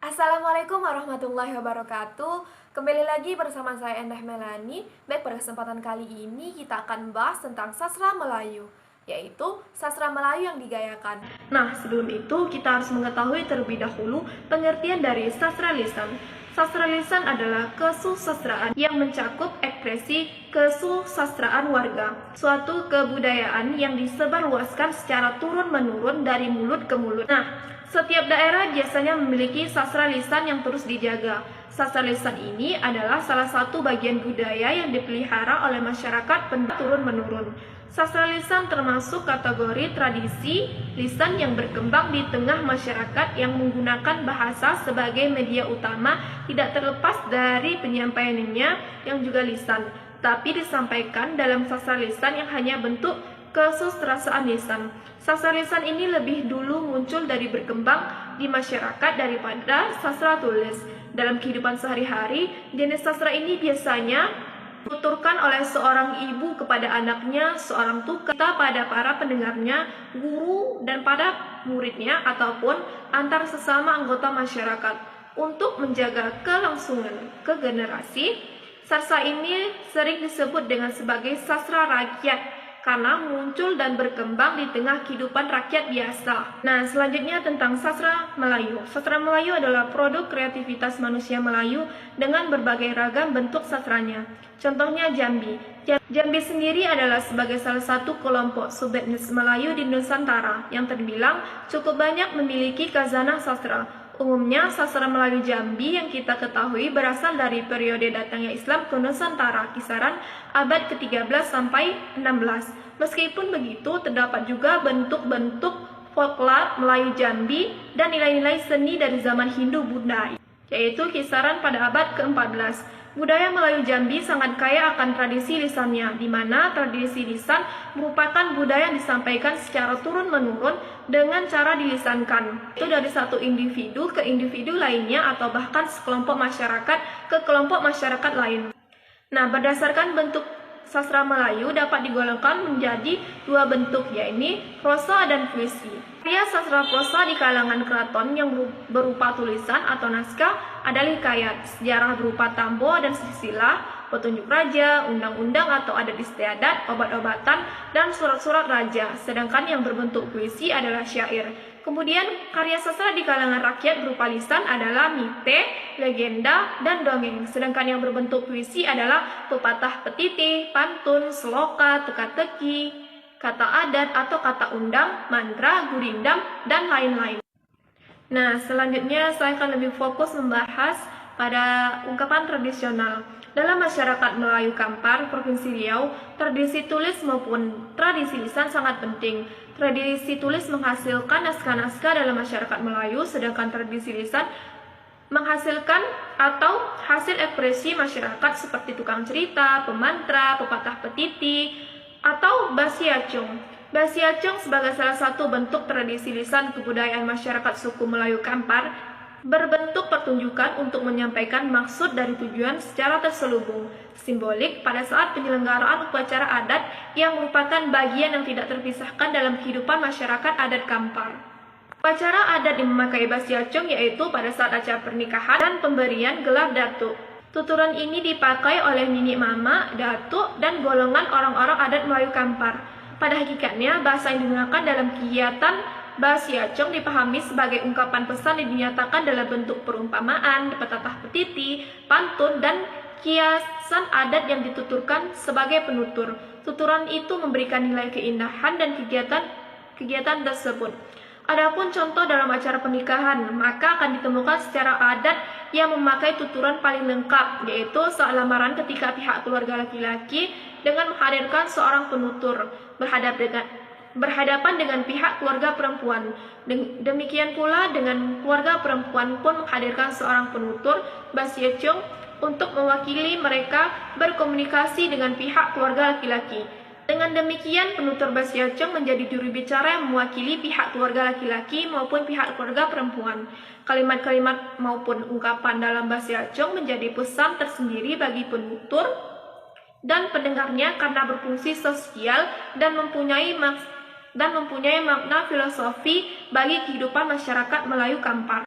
Assalamualaikum warahmatullahi wabarakatuh. Kembali lagi bersama saya Endah Melani. Baik, pada kesempatan kali ini kita akan bahas tentang sastra Melayu, yaitu sastra Melayu yang digayakan. Nah, sebelum itu kita harus mengetahui terlebih dahulu pengertian dari sastra lisan. Sastra lisan adalah kesusastraan yang mencakup ekspresi kesusastraan warga, suatu kebudayaan yang disebarluaskan secara turun-menurun dari mulut ke mulut. Nah, setiap daerah biasanya memiliki sastra lisan yang terus dijaga. Sastra lisan ini adalah salah satu bagian budaya yang dipelihara oleh masyarakat turun-menurun. Sastra lisan termasuk kategori tradisi lisan yang berkembang di tengah masyarakat yang menggunakan bahasa sebagai media utama, tidak terlepas dari penyampaiannya yang juga lisan, tapi disampaikan dalam sastra lisan yang hanya bentuk kesusastraan lisan. Sastra lisan ini lebih dulu muncul dari berkembang di masyarakat daripada sastra tulis. Dalam kehidupan sehari-hari, jenis sastra ini biasanya dituturkan oleh seorang ibu kepada anaknya, seorang tukang pada para pendengarnya, guru dan pada muridnya, ataupun antar sesama anggota masyarakat. Untuk menjaga kelangsungan ke generasi, sastra ini sering disebut dengan sebagai sastra rakyat karena muncul dan berkembang di tengah kehidupan rakyat biasa. Nah, selanjutnya tentang sastra Melayu. Sastra Melayu adalah produk kreativitas manusia Melayu dengan berbagai ragam bentuk sastranya. Contohnya Jambi. Jambi sendiri adalah sebagai salah satu kelompok subetnis Melayu di Nusantara yang terbilang cukup banyak memiliki khazanah sastra. Umumnya, sastra Melayu Jambi yang kita ketahui berasal dari periode datangnya Islam ke Nusantara, kisaran abad ke-13 sampai 16. Meskipun begitu, terdapat juga bentuk-bentuk folklor Melayu Jambi dan nilai-nilai seni dari zaman Hindu-Buddha, yaitu kisaran pada abad ke-14. Budaya Melayu Jambi sangat kaya akan tradisi lisannya, di mana tradisi lisan merupakan budaya yang disampaikan secara turun-menurun dengan cara dilisankan, itu dari satu individu ke individu lainnya atau bahkan sekelompok masyarakat ke kelompok masyarakat lain. Nah, berdasarkan bentuk sastra Melayu dapat digolongkan menjadi dua bentuk, yaitu prosa dan puisi. Karya sastra prosa di kalangan keraton yang berupa tulisan atau naskah adalah hikayat, sejarah berupa tambo dan silsilah, petunjuk raja, undang-undang atau adat istiadat, obat-obatan, dan surat-surat raja. Sedangkan yang berbentuk puisi adalah syair. Kemudian karya sastra di kalangan rakyat berupa lisan adalah mite, legenda, dan dongeng. Sedangkan yang berbentuk puisi adalah pepatah petiti, pantun, seloka, teka-teki, kata adat atau kata undang, mantra, gurindam, dan lain-lain. Nah, selanjutnya saya akan lebih fokus membahas pada ungkapan tradisional. Dalam masyarakat Melayu Kampar, Provinsi Riau, tradisi tulis maupun tradisi lisan sangat penting. Tradisi tulis menghasilkan naskah-naskah dalam masyarakat Melayu, sedangkan tradisi lisan menghasilkan atau hasil ekspresi masyarakat seperti tukang cerita, pemantra, pepatah petiti, atau basiacung. Basiacung sebagai salah satu bentuk tradisi lisan kebudayaan masyarakat suku Melayu Kampar berbentuk pertunjukan untuk menyampaikan maksud dari tujuan secara terselubung, simbolik pada saat penyelenggaraan upacara adat yang merupakan bagian yang tidak terpisahkan dalam kehidupan masyarakat adat Kampar. Upacara adat yang memakai basiacung yaitu pada saat acara pernikahan dan pemberian gelar datuk. Tuturan ini dipakai oleh nini mama, datuk, dan golongan orang-orang adat Melayu Kampar. Pada hakikatnya, bahasa yang digunakan dalam kegiatan basiacung dipahami sebagai ungkapan pesan yang dinyatakan dalam bentuk perumpamaan, pepatah petiti, pantun, dan kiasan adat yang dituturkan sebagai penutur. Tuturan itu memberikan nilai keindahan dan kegiatan tersebut. Adapun contoh dalam acara pernikahan, maka akan ditemukan secara adat yang memakai tuturan paling lengkap, yaitu saat lamaran ketika pihak keluarga laki-laki dengan menghadirkan seorang penutur berhadapan dengan pihak keluarga perempuan. Demikian pula dengan keluarga perempuan pun menghadirkan seorang penutur basiacung untuk mewakili mereka berkomunikasi dengan pihak keluarga laki-laki. Dengan demikian, penutur basiacung menjadi juru bicara yang mewakili pihak keluarga laki-laki maupun pihak keluarga perempuan. Kalimat-kalimat maupun ungkapan dalam basiacung menjadi pesan tersendiri bagi penutur dan pendengarnya karena berfungsi sosial dan mempunyai makna filosofi bagi kehidupan masyarakat Melayu Kampar.